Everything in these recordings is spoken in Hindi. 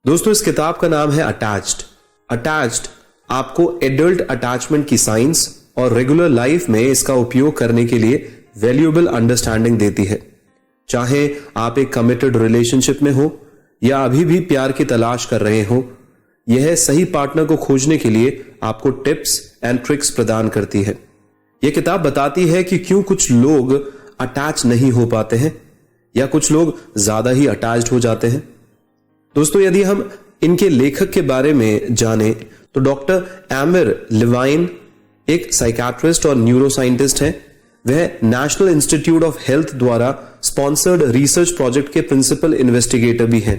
दोस्तों इस किताब का नाम है अटैच्ड आपको एडल्ट अटैचमेंट की साइंस और रेगुलर लाइफ में इसका उपयोग करने के लिए वैल्यूएबल अंडरस्टैंडिंग देती है। चाहे आप एक कमिटेड रिलेशनशिप में हो या अभी भी प्यार की तलाश कर रहे हो, यह सही पार्टनर को खोजने के लिए आपको टिप्स एंड ट्रिक्स प्रदान करती है। यह किताब बताती है कि क्यों कुछ लोग अटैच नहीं हो पाते हैं या कुछ लोग ज्यादा ही अटैच्ड हो जाते हैं। दोस्तों यदि हम इनके लेखक के बारे में जाने तो डॉक्टर एमिर लेवाइन एक साइकियाट्रिस्ट और न्यूरोसाइंटिस्ट हैं। वह नेशनल इंस्टीट्यूट ऑफ हेल्थ द्वारा स्पॉन्सर्ड रिसर्च प्रोजेक्ट के प्रिंसिपल इन्वेस्टिगेटर भी हैं।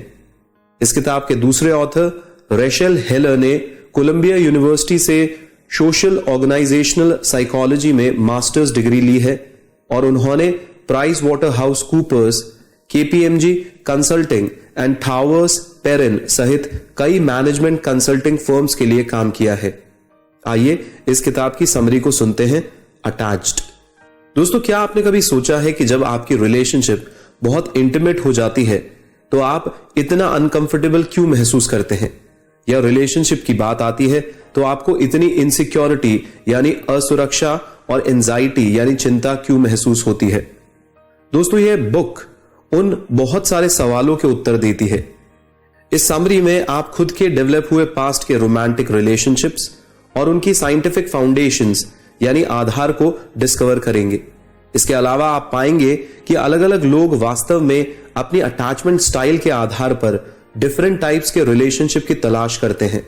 इस किताब के दूसरे ऑथर रेशेल हेलर ने कोलंबिया यूनिवर्सिटी से सोशल ऑर्गेनाइजेशनल साइकोलॉजी में मास्टर्स डिग्री ली है और उन्होंने Pricewaterhouse Coopers, KPMG consulting and Towers Perrin सहित कई मैनेजमेंट कंसल्टिंग फर्म्स के लिए काम किया है। आइए इस किताब की समरी को सुनते हैं। अटैच्ड। दोस्तों क्या आपने कभी सोचा है कि जब आपकी रिलेशनशिप बहुत इंटीमेट हो जाती है तो आप इतना अनकंफर्टेबल क्यों महसूस करते हैं, या रिलेशनशिप की बात आती है तो आपको इतनी इनसिक्योरिटी यानी असुरक्षा और एंजाइटी यानी चिंता क्यों महसूस होती है। दोस्तों यह बुक उन बहुत सारे सवालों के उत्तर देती है। इस समरी में आप खुद के डेवलप हुए पास्ट के रोमांटिक रिलेशनशिप्स और उनकी साइंटिफिक फाउंडेशंस यानी आधार को डिस्कवर करेंगे। इसके अलावा आप पाएंगे कि अलग अलग लोग वास्तव में अपनी अटैचमेंट स्टाइल के आधार पर डिफरेंट टाइप्स के रिलेशनशिप की तलाश करते हैं।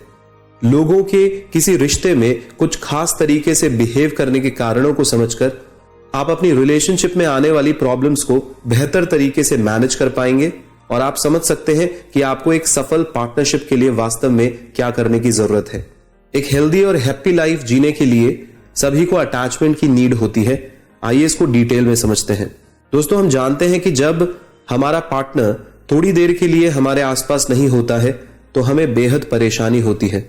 लोगों के किसी रिश्ते में कुछ खास तरीके से बिहेव करने के कारणों को समझकर आप अपनी रिलेशनशिप में आने वाली प्रॉब्लम्स को बेहतर तरीके से मैनेज कर पाएंगे और आप समझ सकते हैं कि आपको एक सफल पार्टनरशिप के लिए वास्तव में क्या करने की जरूरत है। एक हेल्दी और हैप्पी लाइफ जीने के लिए सभी को अटैचमेंट की नीड होती है। आइए इसको डिटेल में समझते हैं। दोस्तों हम जानते हैं कि जब हमारा पार्टनर थोड़ी देर के लिए हमारे आसपास नहीं होता है तो हमें बेहद परेशानी होती है।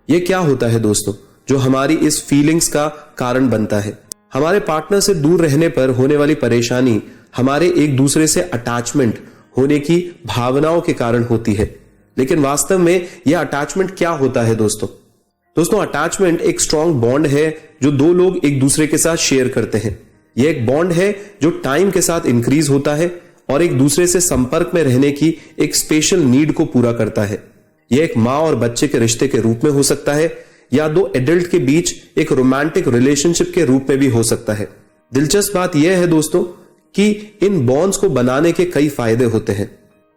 यह क्या होता है दोस्तों जो हमारी इस फीलिंग्स का कारण बनता है। हमारे पार्टनर से दूर रहने पर होने वाली परेशानी हमारे एक दूसरे से अटैचमेंट होने की भावनाओं के कारण होती है। लेकिन वास्तव में यह अटैचमेंट क्या होता है दोस्तों अटैचमेंट एक स्ट्रॉन्ग बॉन्ड है जो दो लोग एक दूसरे के साथ शेयर करते हैं। यह एक बॉन्ड है जो टाइम के साथ इंक्रीज होता है और एक दूसरे से संपर्क में रहने की एक स्पेशल नीड को पूरा करता है। यह एक मां और बच्चे के रिश्ते के रूप में हो सकता है या दो एडल्ट के बीच एक रोमांटिक रिलेशनशिप के रूप में भी हो सकता है। दिलचस्प बात यह है दोस्तों कि इन बॉन्ड्स को बनाने के कई फायदे होते हैं।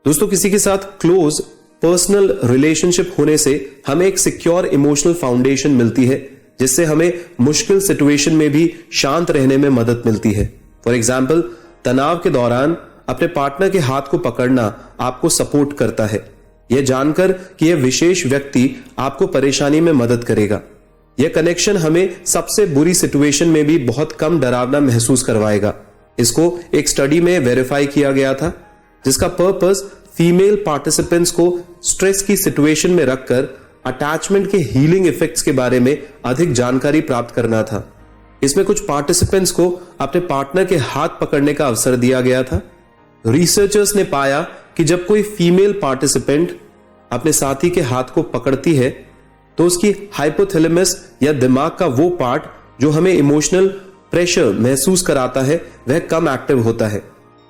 दोस्तों किसी के साथ क्लोज पर्सनल रिलेशनशिप होने से हमें एक सिक्योर इमोशनल फाउंडेशन मिलती है जिससे हमें मुश्किल सिचुएशन में भी शांत रहने में मदद मिलती है। फॉर एग्जाम्पल तनाव के दौरान अपने पार्टनर के हाथ को पकड़ना आपको सपोर्ट करता है, यह जानकर कि यह विशेष व्यक्ति आपको परेशानी में मदद करेगा। यह कनेक्शन हमें सबसे बुरी सिचुएशन में भी बहुत कम डरावना महसूस करवाएगा। इसको एक स्टडी में वेरीफाई किया गया था जिसका पर्पस फीमेल पार्टिसिपेंट्स को स्ट्रेस की सिचुएशन में रखकर अटैचमेंट के हीलिंग इफेक्ट्स के बारे में अधिक जानकारी प्राप्त करना था। इसमें कुछ पार्टिसिपेंट्स को अपने पार्टनर के हाथ पकड़ने का अवसर दिया गया था। रिसर्चर्स ने पाया कि जब कोई फीमेल पार्टिसिपेंट अपने साथी के हाथ को पकड़ती है तो उसकी हाइपोथैलेमस या दिमाग का वो पार्ट जो हमें इमोशनल प्रेशर महसूस कराता है वह कम एक्टिव होता है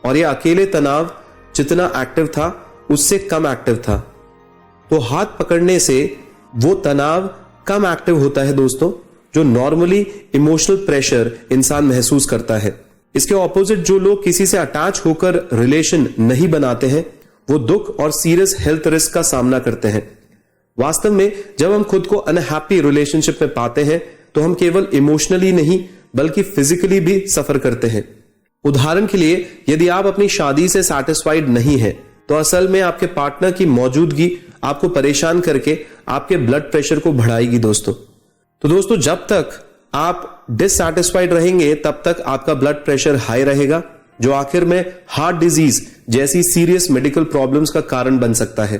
और यह अकेले तनाव जितना एक्टिव था उससे कम एक्टिव था। तो हाथ पकड़ने से वो तनाव कम एक्टिव होता है दोस्तों जो नॉर्मली इमोशनल प्रेशर इंसान महसूस करता है। इसके ऑपोजिट जो लोग किसी से अटैच होकर रिलेशन नहीं बनाते हैं वो दुख और सीरियस हेल्थ रिस्क का सामना करते हैं। वास्तव में जब हम खुद को अनहैप्पी रिलेशनशिप में पाते हैं तो हम केवल इमोशनली नहीं बल्कि फिजिकली भी सफर करते हैं। उदाहरण के लिए यदि आप अपनी शादी से सैटिस्फाइड नहीं हैं तो असल में आपके पार्टनर की मौजूदगी आपको परेशान करके आपके ब्लड प्रेशर को बढ़ाएगी दोस्तों। तो दोस्तों जब तक आप डिससैटिस्फाइड रहेंगे तब तक आपका ब्लड प्रेशर हाई रहेगा जो आखिर में हार्ट डिजीज जैसी सीरियस मेडिकल प्रॉब्लम्स का कारण बन सकता है।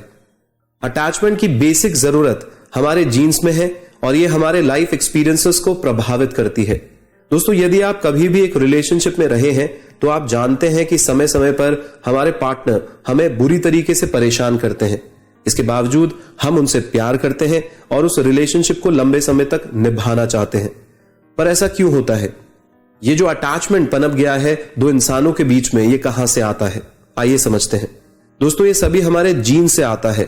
अटैचमेंट की बेसिक जरूरत हमारे जीन्स में है और यह हमारे लाइफ एक्सपीरियंसेस को प्रभावित करती है। दोस्तों यदि आप कभी भी एक रिलेशनशिप में रहे हैं तो आप जानते हैं कि समय समय पर हमारे पार्टनर हमें बुरी तरीके से परेशान करते हैं। इसके बावजूद हम उनसे प्यार करते हैं और उस रिलेशनशिप को लंबे समय तक निभाना चाहते हैं। पर ऐसा क्यों होता है? ये जो अटैचमेंट पनप गया है दो इंसानों के बीच में, ये कहां से आता है? आइए समझते हैं। दोस्तों, ये सभी हमारे जीन से आता है।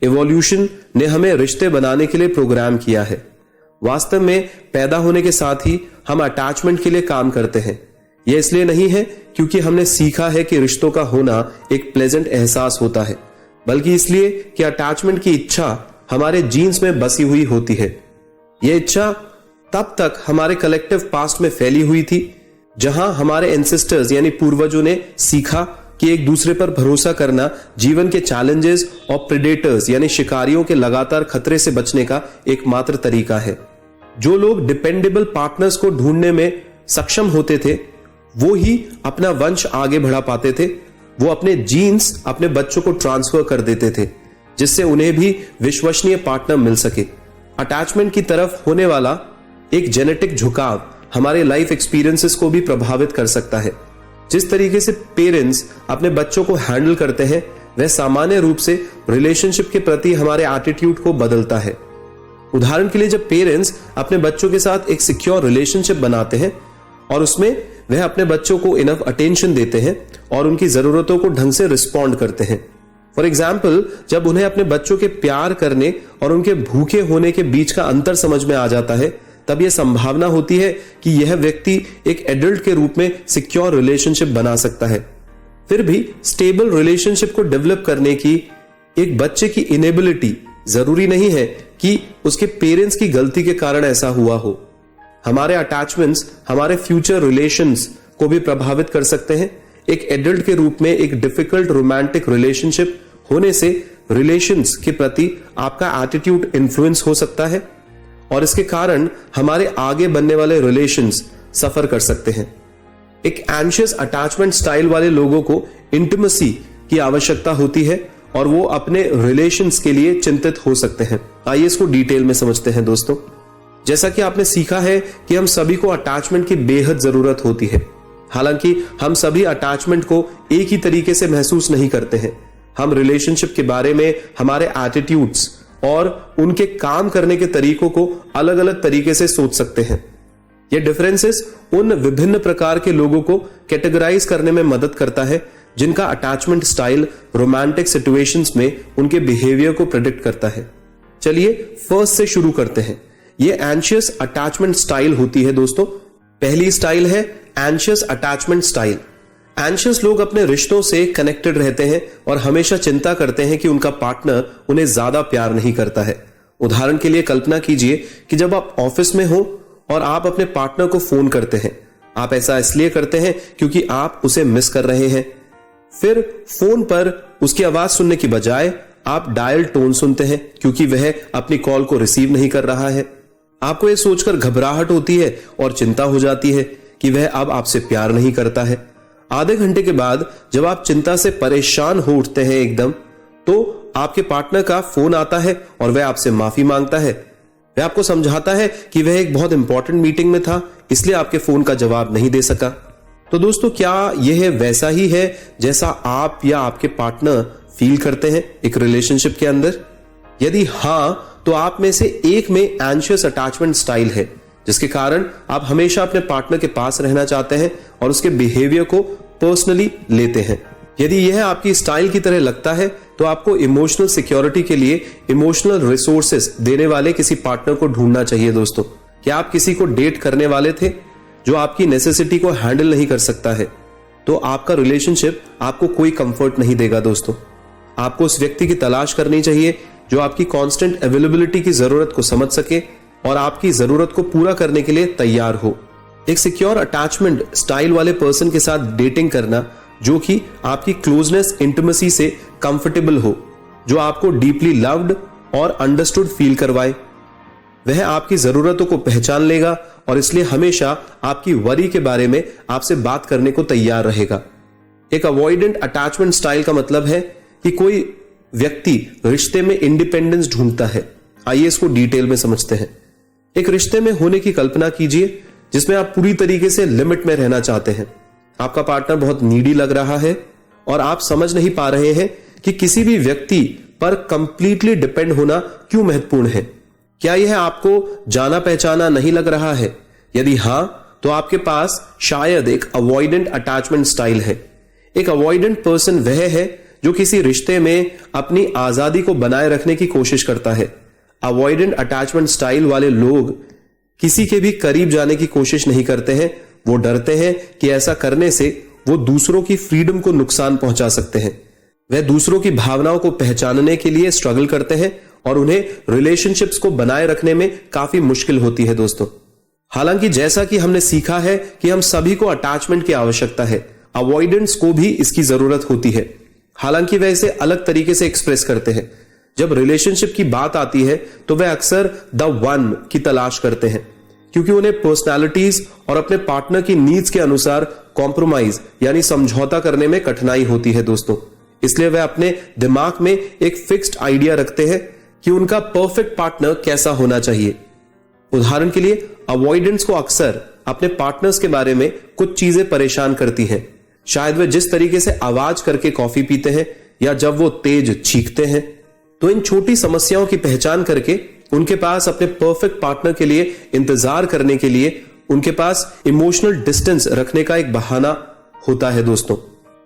इवोल्यूशन ने हमें रिश्ते बनाने के लिए प्रोग्राम किया है। वास्तव में पैदा होने के साथ ही हम अटैचमेंट के लिए काम करते हैं। यह इसलिए नहीं है क्योंकि हमने सीखा है कि रिश्तों का होना एक प्लेजेंट एहसास होता है, बल्कि इसलिए कि अटैचमेंट की इच्छा हमारे जीन्स में बसी हुई होती है। यह इच्छा तब तक हमारे कलेक्टिव पास्ट में फैली हुई थी जहां हमारे एंसेस्टर्स यानी पूर्वजों ने सीखा कि एक दूसरे पर भरोसा करना जीवन के चैलेंजेस और प्रेडेटर्स यानी शिकारियों के लगातार खतरे से बचने का एकमात्र तरीका है। जो लोग डिपेंडेबल पार्टनर्स को ढूंढने में सक्षम होते थे वो ही अपना वंश आगे बढ़ा पाते थे। वो अपने जीन्स अपने बच्चों को ट्रांसफर कर देते थे जिससे उन्हें भी विश्वसनीय पार्टनर मिल सके। अटैचमेंट की तरफ होने वाला एक जेनेटिक झुकाव हमारे लाइफ एक्सपीरियंसेस को भी प्रभावित कर सकता है। जिस तरीके से पेरेंट्स अपने बच्चों को हैंडल करते हैं वह सामान्य रूप से रिलेशनशिप के प्रति हमारे एटीट्यूड को बदलता है। उदाहरण के लिए, जब पेरेंट्स अपने बच्चों के साथ एक सिक्योर रिलेशनशिप बनाते हैं और उसमें वह अपने बच्चों को इनफ अटेंशन देते हैं और उनकी जरूरतों को ढंग से रिस्पॉन्ड करते हैं। फॉर एग्जाम्पल, जब उन्हें अपने बच्चों के प्यार करने और उनके भूखे होने के बीच का अंतर समझ में आ जाता है, तब यह संभावना होती है कि यह व्यक्ति एक एडल्ट के रूप में सिक्योर रिलेशनशिप बना सकता है। फिर भी स्टेबल रिलेशनशिप को डेवलप करने की एक बच्चे की इनेबिलिटी जरूरी नहीं है कि उसके पेरेंट्स की गलती के कारण ऐसा हुआ हो। हमारे अटैचमेंट्स हमारे फ्यूचर रिलेशंस को भी प्रभावित कर सकते हैं। एक एडल्ट के रूप में एक डिफिकल्ट रोमांटिक रिलेशनशिप होने से रिलेशंस के प्रति आपका एटीट्यूड इन्फ्लुएंस हो सकता है और इसके कारण हमारे आगे बनने वाले रिलेशंस सफर कर सकते हैं। एक एंशियस अटैचमेंट स्टाइल वाले लोगों को इंटिमेसी की आवश्यकता होती है और वो अपने रिलेशंस के लिए चिंतित हो सकते हैं। आइए इसको डिटेल में समझते हैं। दोस्तों, जैसा कि आपने सीखा है कि हम सभी को अटैचमेंट की बेहद जरूरत होती है। हालांकि हम सभी अटैचमेंट को एक ही तरीके से महसूस नहीं करते हैं। हम रिलेशनशिप के बारे में हमारे एटीट्यूड्स और उनके काम करने के तरीकों को अलग अलग तरीके से सोच सकते हैं। ये डिफरेंसेस उन विभिन्न प्रकार के लोगों को कैटेगराइज करने में मदद करता है जिनका अटैचमेंट स्टाइल रोमांटिक सिचुएशंस में उनके बिहेवियर को प्रेडिक्ट करता है। चलिए फर्स्ट से शुरू करते हैं। ये एंशियस अटैचमेंट स्टाइल होती है। दोस्तों, पहली स्टाइल है एंशियस अटैचमेंट स्टाइल। एंशियस लोग अपने रिश्तों से कनेक्टेड रहते हैं और हमेशा चिंता करते हैं कि उनका पार्टनर उन्हें ज्यादा प्यार नहीं करता है। उदाहरण के लिए कल्पना कीजिए कि जब आप ऑफिस में हो और आप अपने पार्टनर को फोन करते हैं। आप ऐसा इसलिए करते हैं क्योंकि आप उसे मिस कर रहे हैं। फिर फोन पर उसकी आवाज सुनने की बजाय आप डायल टोन सुनते हैं क्योंकि वह अपनी कॉल को रिसीव नहीं कर रहा है। आपको यह सोचकर घबराहट होती है और चिंता हो जाती है कि वह अब आपसे प्यार नहीं करता है। आधे घंटे के बाद जब आप चिंता से परेशान हो उठते हैं एकदम, तो आपके पार्टनर का फोन आता है और वह आपसे माफी मांगता है। वह आपको समझाता है कि वह एक बहुत इंपॉर्टेंट मीटिंग में था, इसलिए आपके फोन का जवाब नहीं दे सका। तो दोस्तों, क्या यह वैसा ही है जैसा आप या आपके पार्टनर फील करते हैं एक रिलेशनशिप के अंदर? यदि हां, तो आप में से एक में एंशियस अटैचमेंट स्टाइल है, जिसके कारण आप हमेशा अपने पार्टनर के पास रहना चाहते हैं और उसके बिहेवियर को पर्सनली लेते हैं। यदि यह आपकी स्टाइल की तरह लगता है तो आपको इमोशनल सिक्योरिटी के लिए इमोशनल रिसोर्सेस देने वाले किसी पार्टनर को ढूंढना चाहिए। दोस्तों, क्या आप किसी को डेट करने वाले थे जो आपकी नेसेसिटी को हैंडल नहीं कर सकता है? तो आपका रिलेशनशिप आपको कोई कंफर्ट नहीं देगा। दोस्तों, आपको उस व्यक्ति की तलाश करनी चाहिए जो आपकी कांस्टेंट अवेलेबिलिटी की जरूरत को समझ सके और आपकी जरूरत को पूरा करने के लिए तैयार हो। एक सिक्योर अटैचमेंट स्टाइल वाले पर्सन के साथ डेटिंग करना जो कि आपकी क्लोजनेस इंटिमेसी से कंफर्टेबल हो, जो आपको डीपली लव्ड और अंडरस्टूड फील करवाए। वह आपकी जरूरतों को पहचान लेगा और इसलिए हमेशा आपकी वरी के बारे में आपसे बात करने को तैयार रहेगा। एक अवॉइडेंट अटैचमेंट स्टाइल का मतलब है कि कोई व्यक्ति रिश्ते में इंडिपेंडेंस ढूंढता है। आइए इसको डिटेल में समझते हैं। एक रिश्ते में होने की कल्पना कीजिए जिसमें आप पूरी तरीके से लिमिट में रहना चाहते हैं। आपका पार्टनर बहुत नीडी लग रहा है और आप समझ नहीं पा रहे हैं कि किसी भी व्यक्ति पर कंप्लीटली डिपेंड होना क्यों महत्वपूर्ण है? क्या यह आपको जाना पहचाना नहीं लग रहा है? यदि हां, तो आपके पास शायद एक अवॉइडेंट अटैचमेंट स्टाइल है। एक अवॉइडेंट पर्सन वह है जो किसी रिश्ते में अपनी आजादी को बनाए रखने की कोशिश करता है। अवॉइडेंट अटैचमेंट स्टाइल वाले लोग किसी के भी करीब जाने की कोशिश नहीं करते हैं। वो डरते हैं कि ऐसा करने से वो दूसरों की फ्रीडम को नुकसान पहुंचा सकते हैं। वह दूसरों की भावनाओं को पहचानने के लिए स्ट्रगल करते हैं और उन्हें रिलेशनशिप्स को बनाए रखने में काफी मुश्किल होती है दोस्तों। हालांकि जैसा कि हमने सीखा है कि हम सभी को अटैचमेंट की आवश्यकता है, अवॉइडेंस को भी इसकी जरूरत होती है। हालांकि वह इसे अलग तरीके से एक्सप्रेस करते हैं। जब रिलेशनशिप की बात आती है तो वह अक्सर द वन की तलाश करते हैं, क्योंकि उन्हें पर्सनालिटीज और अपने पार्टनर की नीड्स के अनुसार कॉम्प्रोमाइज यानी समझौता करने में कठिनाई होती है दोस्तों। इसलिए वह अपने दिमाग में एक फिक्स्ड आइडिया रखते हैं कि उनका परफेक्ट पार्टनर कैसा होना चाहिए। उदाहरण के लिए, अवॉइडेंस को अक्सर अपने पार्टनर्स के बारे में कुछ चीजें परेशान करती हैं। शायद वे जिस तरीके से आवाज करके कॉफी पीते हैं या जब वो तेज चीखते हैं। तो इन छोटी समस्याओं की पहचान करके उनके पास अपने परफेक्ट पार्टनर के लिए इंतजार करने के लिए उनके पास इमोशनल डिस्टेंस रखने का एक बहाना होता है दोस्तों।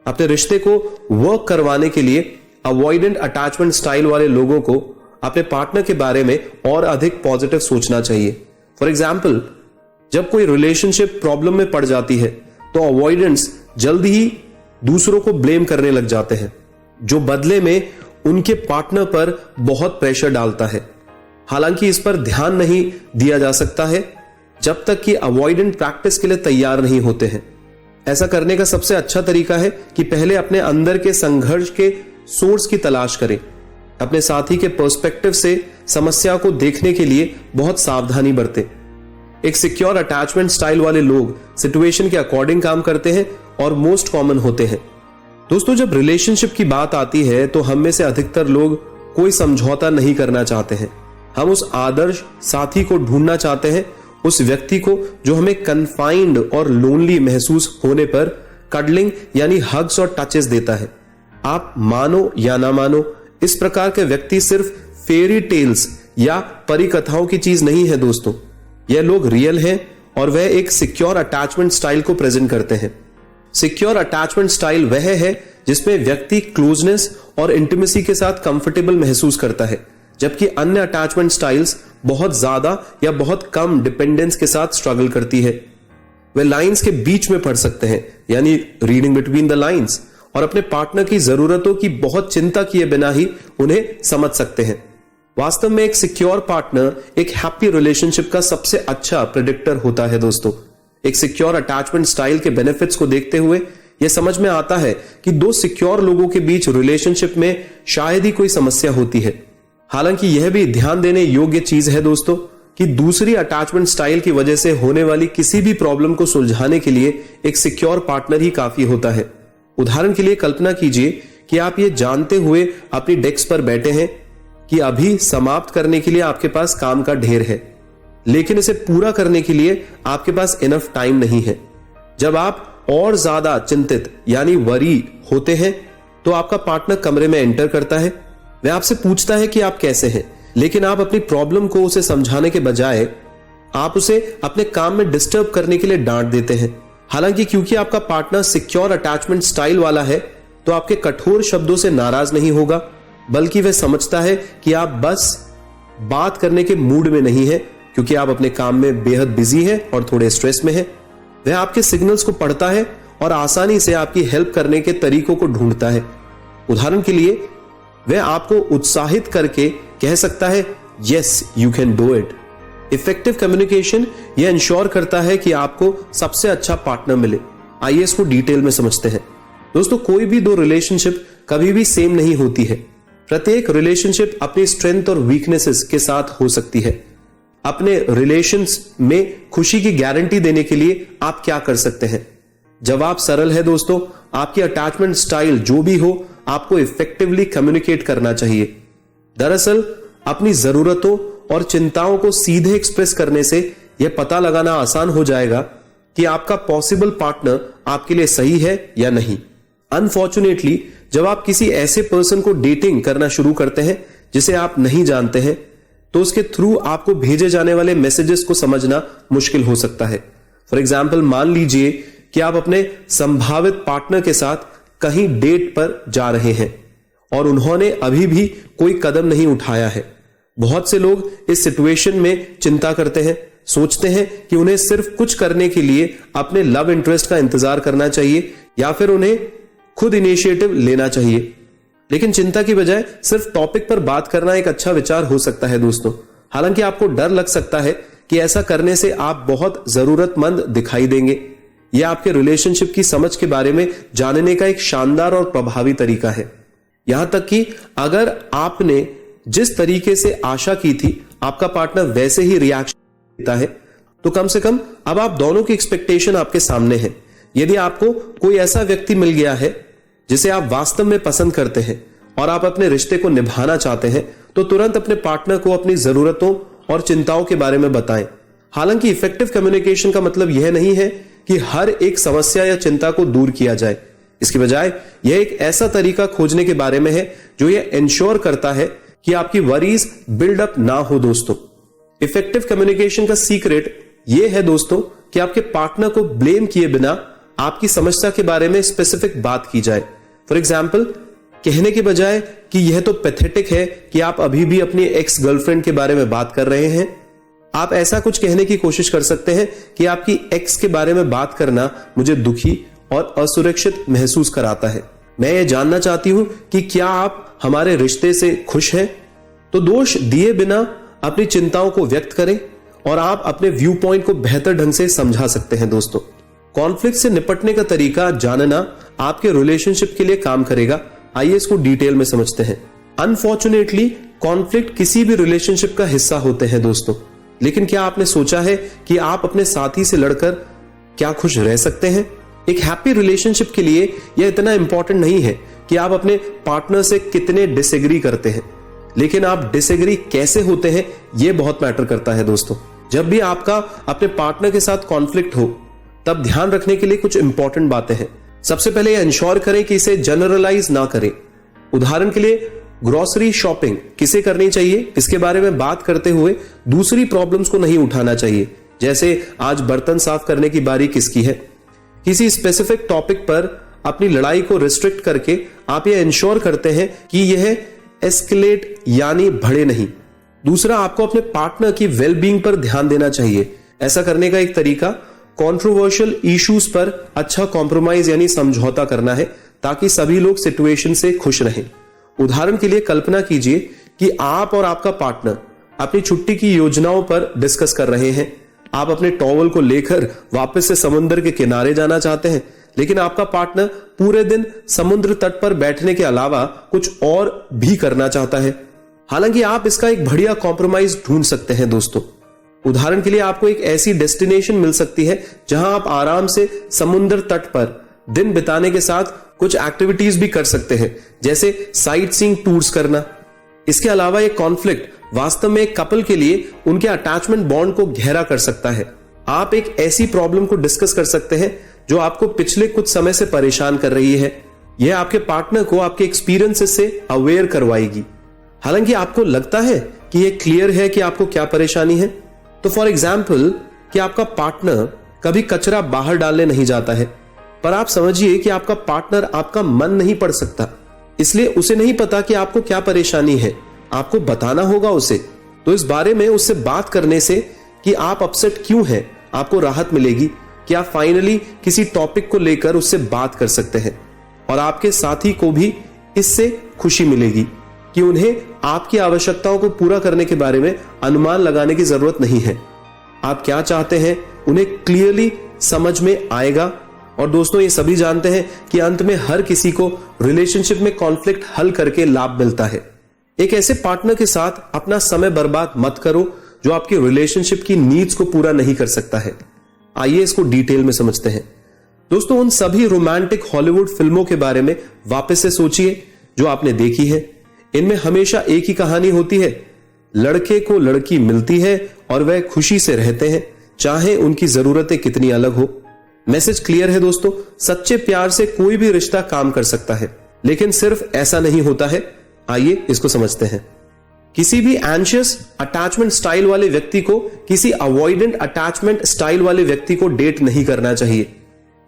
अपने रिश्ते को वर्क करवाने के लिए अवॉइडेंट अटैचमेंट स्टाइल वाले लोगों को अपने पार्टनर के बारे में और अधिक पॉजिटिव सोचना चाहिए। फॉर एग्जाम्पल, जब कोई रिलेशनशिप प्रॉब्लम में पड़ जाती है तो अवॉइडेंस जल्दी ही दूसरों को ब्लेम करने लग जाते हैं, जो बदले में उनके पार्टनर पर बहुत प्रेशर डालता है। हालांकि इस पर ध्यान नहीं दिया जा सकता है जब तक कि अवॉइडेंट प्रैक्टिस के लिए तैयार नहीं होते हैं। ऐसा करने का सबसे अच्छा तरीका है कि पहले अपने अंदर के संघर्ष के सोर्स की तलाश करें। अपने साथी के पर्सपेक्टिव से समस्या को देखने के लिए बहुत सावधानी बरतें। एक सिक्योर अटैचमेंट स्टाइल वाले लोग सिचुएशन के अकॉर्डिंग काम करते हैं और मोस्ट कॉमन होते हैं। दोस्तों, जब रिलेशनशिप की बात आती है तो हम में से अधिकतर लोग कोई समझौता नहीं करना चाहते हैं। हम उस आदर्श साथी को ढूंढना चाहते हैं, उस व्यक्ति को जो हमें कन्फाइंड और लोनली महसूस होने पर कडलिंग यानी हग्स और टचेस देता है। आप मानो या ना मानो, इस प्रकार के व्यक्ति सिर्फ फेरी टेल्स या परी कथाओं की चीज नहीं है दोस्तों। यह लोग रियल हैं और वह एक सिक्योर अटैचमेंट स्टाइल को प्रेजेंट करते हैं। सिक्योर अटैचमेंट स्टाइल वह है जिसमें व्यक्ति क्लोजनेस और इंटीमेसी के साथ कंफर्टेबल महसूस करता है, जबकि अन्य अटैचमेंट स्टाइल्स बहुत ज्यादा या बहुत कम डिपेंडेंस के साथ स्ट्रगल करती है। वे लाइंस के बीच में पढ़ सकते हैं, यानी रीडिंग बिटवीन द लाइंस, और अपने पार्टनर की जरूरतों की बहुत चिंता किए बिना ही उन्हें समझ सकते हैं। वास्तव में एक सिक्योर पार्टनर एक हैप्पी रिलेशनशिप का सबसे अच्छा प्रेडिक्टर होता है दोस्तों। एक सिक्योर अटैचमेंट स्टाइल के बेनिफिट्स को देखते हुए यह समझ में आता है कि दो सिक्योर लोगों के बीच रिलेशनशिप में शायद ही कोई समस्या होती है। हालांकि यह भी ध्यान देने योग्य चीज है दोस्तों कि दूसरी अटैचमेंट स्टाइल की वजह से होने वाली किसी भी प्रॉब्लम को सुलझाने के लिए एक सिक्योर पार्टनर ही काफी होता है। उदाहरण के लिए कल्पना कीजिए कि आप ये जानते हुए अपनी डेस्क पर बैठे हैं कि अभी समाप्त करने के लिए आपके पास काम का ढेर है, लेकिन इसे पूरा करने के लिए आपके पास इनफ टाइम नहीं है। जब आप और ज्यादा चिंतित यानी वरी होते हैं तो आपका पार्टनर कमरे में एंटर करता है। वह आपसे पूछता है कि आप कैसे हैं, लेकिन आप अपनी प्रॉब्लम को उसे समझाने के बजाय आप उसे अपने काम में डिस्टर्ब करने के लिए डांट देते हैं। हालांकि क्योंकि आपका पार्टनर सिक्योर अटैचमेंट स्टाइल वाला है तो आपके कठोर शब्दों से नाराज नहीं होगा, बल्कि वह समझता है कि आप बस बात करने के मूड में नहीं है, क्योंकि आप अपने काम में बेहद बिजी हैं और थोड़े स्ट्रेस में हैं। वह आपके सिग्नल्स को पढ़ता है और आसानी से आपकी हेल्प करने के तरीकों को ढूंढता है। उदाहरण के लिए, वह आपको उत्साहित करके कह सकता है, yes you can do it. Effective communication यह इंश्योर करता है कि आपको सबसे अच्छा पार्टनर मिले। आइए इसको डिटेल में समझते हैं। दोस्तों, कोई भी दो रिलेशनशिप कभी भी सेम नहीं होती है। प्रत्येक रिलेशनशिप अपनी स्ट्रेंथ और वीकनेसेस के साथ हो सकती है। अपने रिलेशंस में खुशी की गारंटी देने के लिए आप क्या कर सकते हैं? जवाब सरल है दोस्तों, आपकी अटैचमेंट स्टाइल जो भी हो, आपको इफेक्टिवली कम्युनिकेट करना चाहिए। दरअसल अपनी जरूरतों और चिंताओं को सीधे एक्सप्रेस करने से यह पता लगाना आसान हो जाएगा कि आपका पॉसिबल पार्टनर आपके लिए सही है या नहीं। अनफॉर्चुनेटली जब आप किसी ऐसे पर्सन को डेटिंग करना शुरू करते हैं जिसे आप नहीं जानते हैं, तो उसके थ्रू आपको भेजे जाने वाले मैसेजेस को समझना मुश्किल हो सकता है। फॉर एग्जाम्पल, मान लीजिए कि आप अपने संभावित पार्टनर के साथ कहीं डेट पर जा रहे हैं और उन्होंने अभी भी कोई कदम नहीं उठाया है। बहुत से लोग इस सिचुएशन में चिंता करते हैं, सोचते हैं कि उन्हें सिर्फ कुछ करने के लिए अपने लव इंटरेस्ट का इंतजार करना चाहिए या फिर उन्हें खुद इनिशिएटिव लेना चाहिए। लेकिन चिंता की बजाय सिर्फ टॉपिक पर बात करना एक अच्छा विचार हो सकता है दोस्तों। हालांकि आपको डर लग सकता है कि ऐसा करने से आप बहुत जरूरतमंद दिखाई देंगे। यह आपके रिलेशनशिप की समझ के बारे में जानने का एक शानदार और प्रभावी तरीका है। यहां तक कि अगर आपने जिस तरीके से आशा की थी आपका पार्टनर वैसे ही रिएक्शन देता है, तो कम से कम अब आप दोनों की एक्सपेक्टेशन आपके सामने है। यदि आपको कोई ऐसा व्यक्ति मिल गया है जिसे आप वास्तव में पसंद करते हैं और आप अपने रिश्ते को निभाना चाहते हैं, तो तुरंत अपने पार्टनर को अपनी जरूरतों और चिंताओं के बारे में बताएं। हालांकि इफेक्टिव कम्युनिकेशन का मतलब यह नहीं है कि हर एक समस्या या चिंता को दूर किया जाए। इसके बजाय यह एक ऐसा तरीका खोजने के बारे में है जो यह इंश्योर करता है कि आपकी वरीज बिल्डअप ना हो। दोस्तों, इफेक्टिव कम्युनिकेशन का सीक्रेट यह है दोस्तों कि आपके पार्टनर को ब्लेम किए बिना आपकी समस्या के बारे में स्पेसिफिक बात की जाए। फॉर एग्जाम्पल, कहने के बजाय कि यह तो पैथेटिक है कि आप अभी भी अपनी एक्स गर्लफ्रेंड के बारे में बात कर रहे हैं, आप ऐसा कुछ कहने की कोशिश कर सकते हैं कि आपकी एक्स के बारे में बात करना मुझे दुखी और असुरक्षित महसूस कराता है। मैं ये जानना चाहती हूं कि क्या आप हमारे रिश्ते से खुश हैं। तो दोष दिए बिना अपनी चिंताओं को व्यक्त करें और आप अपने व्यू पॉइंट को बेहतर ढंग से समझा सकते हैं। दोस्तों, कॉन्फ्लिक्ट से निपटने का तरीका जानना आपके रिलेशनशिप के लिए काम करेगा। आइए इसको डिटेल में समझते हैं। अनफॉर्चुनेटली कॉन्फ्लिक्ट किसी भी रिलेशनशिप का हिस्सा होते हैं दोस्तों, लेकिन क्या आपने सोचा है कि आप अपने साथी से लड़कर क्या खुश रह सकते हैं? एक हैप्पी रिलेशनशिप के लिए यह इतना इंपॉर्टेंट नहीं है कि आप अपने पार्टनर से कितने डिसएग्री करते हैं, लेकिन आप डिसएग्री कैसे होते हैं यह बहुत मैटर करता है। दोस्तों, जब भी आपका अपने पार्टनर के साथ कॉन्फ्लिक्ट हो, तब ध्यान रखने के लिए कुछ इंपॉर्टेंट बातें हैं। सबसे पहले यह इंश्योर करें कि इसे जनरलाइज ना करें। उदाहरण के लिए, ग्रोसरी शॉपिंग किसे करनी चाहिए इसके बारे में बात करते हुए दूसरी प्रॉब्लम्स को नहीं उठाना चाहिए, जैसे आज बर्तन साफ करने की बारी किसकी है। किसी स्पेसिफिक टॉपिक पर अपनी लड़ाई को रिस्ट्रिक्ट करके आप यह इंश्योर करते हैं कि यह एस्केलेट यानी बढ़े नहीं। दूसरा, आपको अपने पार्टनर की वेलबींग पर ध्यान देना चाहिए। ऐसा करने का एक तरीका कंट्रोवर्शियल इश्यूज पर अच्छा कॉम्प्रोमाइज यानी समझौता करना है, ताकि सभी लोग सिचुएशन से खुश रहें। उदाहरण के लिए कल्पना कीजिए कि आप और आपका पार्टनर अपनी छुट्टी की योजनाओं पर डिस्कस कर रहे हैं। आप अपने टॉवल को लेकर वापस से समुद्र के किनारे जाना चाहते हैं, लेकिन आपका पार्टनर पूरे दिन समुद्र तट पर बैठने के अलावा कुछ और भी करना चाहता है। हालांकि आप इसका एक बढ़िया कॉम्प्रोमाइज ढूंढ सकते हैं। दोस्तों, उदाहरण के लिए आपको एक ऐसी डेस्टिनेशन मिल सकती है जहां आप आराम से समुद्र तट पर दिन बिताने के साथ कुछ एक्टिविटीज भी कर सकते हैं, जैसे साइट सीइंग टूर्स करना। इसके अलावा एक कॉन्फ्लिक्ट वास्तव में एक कपल के लिए उनके अटैचमेंट बॉन्ड को गहरा कर सकता है। आप एक ऐसी प्रॉब्लम को डिस्कस कर सकते हैं जो आपको पिछले कुछ समय से परेशान कर रही है। यह आपके पार्टनर को आपके एक्सपीरियंसेस से अवेयर करवाएगी। हालांकि आपको लगता है कि यह क्लियर है कि आपको क्या परेशानी है। तो फॉर एग्जाम्पल, कि आपका पार्टनर कभी कचरा बाहर डालने नहीं जाता है, पर आप समझिए कि आपका पार्टनर आपका मन नहीं पढ़ सकता, इसलिए उसे नहीं पता कि आपको क्या परेशानी है। आपको बताना होगा उसे। तो इस बारे में उससे बात करने से कि आप अपसेट क्यों हैं, आपको राहत मिलेगी कि आप फाइनली किसी टॉपिक को लेकर उससे बात कर सकते हैं, और आपके साथी को भी इससे खुशी मिलेगी कि उन्हें आपकी आवश्यकताओं को पूरा करने के बारे में अनुमान लगाने की जरूरत नहीं है। आप क्या चाहते हैं उन्हें क्लियरली समझ में आएगा। और दोस्तों, ये सभी जानते हैं कि अंत में हर किसी को रिलेशनशिप में कॉन्फ्लिक्ट हल करके लाभ मिलता है। एक ऐसे पार्टनर के साथ अपना समय बर्बाद मत करो जो आपकी रिलेशनशिप की नीड्स को पूरा नहीं कर सकता है। आइए इसको डिटेल में समझते हैं। दोस्तों, उन सभी रोमांटिक हॉलीवुड फिल्मों के बारे में वापस से सोचिए जो आपने देखी है। इनमें हमेशा एक ही कहानी होती है। लड़के को लड़की मिलती है और वह खुशी से रहते हैं, चाहे उनकी जरूरतें कितनी अलग हो। मैसेज क्लियर है दोस्तों, सच्चे प्यार से कोई भी रिश्ता काम कर सकता है, लेकिन सिर्फ ऐसा नहीं होता है। आइए इसको समझते हैं। किसी भी एंशियस अटैचमेंट स्टाइल वाले व्यक्ति को किसी अवॉइडेंट अटैचमेंट स्टाइल वाले व्यक्ति को डेट नहीं करना चाहिए।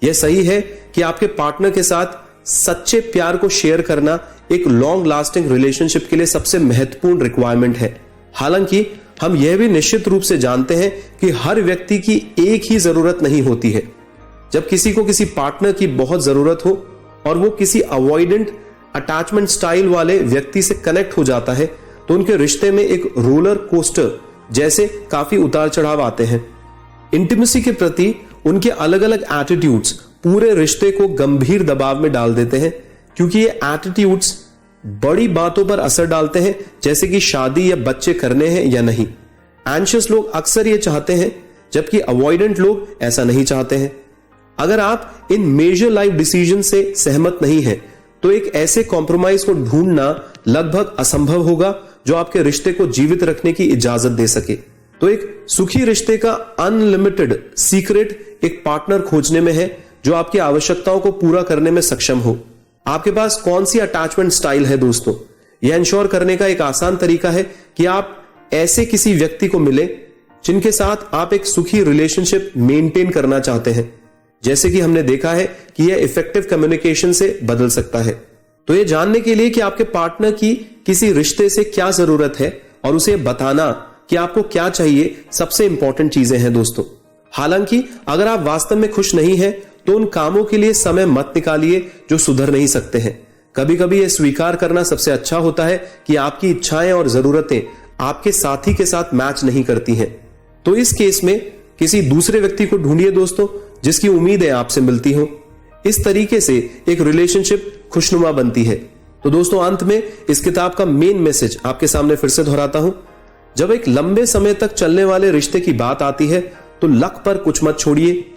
यह सही है कि आपके पार्टनर के साथ सच्चे प्यार को शेयर करना एक लॉन्ग लास्टिंग रिलेशनशिप के लिए सबसे महत्वपूर्ण रिक्वायरमेंट है। हालांकि हम यह भी निश्चित रूप से जानते हैं कि हर व्यक्ति की एक ही जरूरत नहीं होती है। जब किसी को किसी पार्टनर की बहुत जरूरत हो और वो किसी अवॉइडेंट अटैचमेंट स्टाइल वाले व्यक्ति से कनेक्ट हो जाता है, तो उनके रिश्ते में एक रोलर कोस्टर जैसे काफी उतार चढ़ाव आते हैं। इंटीमेसी के प्रति उनके अलग अलग एटीट्यूड्स पूरे रिश्ते को गंभीर दबाव में डाल देते हैं, क्योंकि ये एटीट्यूड्स बड़ी बातों पर असर डालते हैं, जैसे कि शादी या बच्चे करने हैं या नहीं। एंशियस लोग अक्सर ये चाहते हैं, जबकि अवॉइडेंट लोग ऐसा नहीं चाहते हैं। अगर आप इन मेजर लाइफ डिसीजन से सहमत नहीं हैं, तो एक ऐसे कॉम्प्रोमाइज को ढूंढना लगभग असंभव होगा जो आपके रिश्ते को जीवित रखने की इजाजत दे सके। तो एक सुखी रिश्ते का अनलिमिटेड सीक्रेट एक पार्टनर खोजने में है जो आपकी आवश्यकताओं को पूरा करने में सक्षम हो। आपके पास कौन सी अटैचमेंट स्टाइल है दोस्तों, यह इंश्योर करने का एक आसान तरीका है कि आप ऐसे किसी व्यक्ति को मिले जिनके साथ आप एक सुखी रिलेशनशिप मेंटेन करना चाहते हैं। जैसे कि हमने देखा है कि यह इफेक्टिव कम्युनिकेशन से बदल सकता है। तो यह जानने के लिए कि आपके पार्टनर की किसी रिश्ते से क्या जरूरत है और उसे बताना कि आपको क्या चाहिए, सबसे इंपॉर्टेंट चीजें हैं दोस्तों। हालांकि अगर आप वास्तव में खुश नहीं हैं, तो उन कामों के लिए समय मत निकालिए जो सुधर नहीं सकते हैं। कभी कभी यह स्वीकार करना सबसे अच्छा होता है कि आपकी इच्छाएं और जरूरतें आपके साथी के साथ मैच नहीं करती हैं। तो इस केस में किसी दूसरे व्यक्ति को ढूंढिए दोस्तों, जिसकी उम्मीदें आपसे मिलती हो। इस तरीके से एक रिलेशनशिप खुशनुमा बनती है। तो दोस्तों, अंत में इस किताब का मेन मैसेज आपके सामने फिर से दोहराता हूं। जब एक लंबे समय तक चलने वाले रिश्ते की बात आती है, तो लक पर कुछ मत छोड़िए।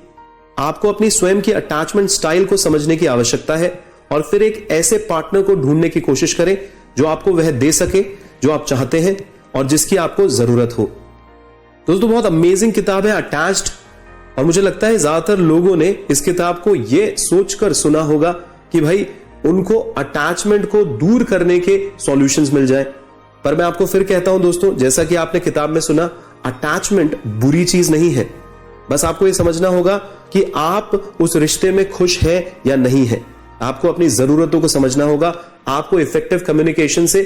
आपको अपनी स्वयं की अटैचमेंट स्टाइल को समझने की आवश्यकता है और फिर एक ऐसे पार्टनर को ढूंढने की कोशिश करें जो आपको वह दे सके जो आप चाहते हैं और जिसकी आपको जरूरत हो। दोस्तों, बहुत अमेजिंग किताब है अटैच्ड, और मुझे लगता है ज्यादातर लोगों ने इस किताब को यह सोचकर सुना होगा कि भाई उनको अटैचमेंट को दूर करने के सॉल्यूशंस मिल जाए। पर मैं आपको फिर कहता हूं दोस्तों, जैसा कि आपने किताब में सुना, अटैचमेंट बुरी चीज नहीं है। बस आपको यह समझना होगा कि आप उस रिश्ते में खुश हैं या नहीं है। आपको अपनी जरूरतों को समझना होगा। आपको इफेक्टिव कम्युनिकेशन से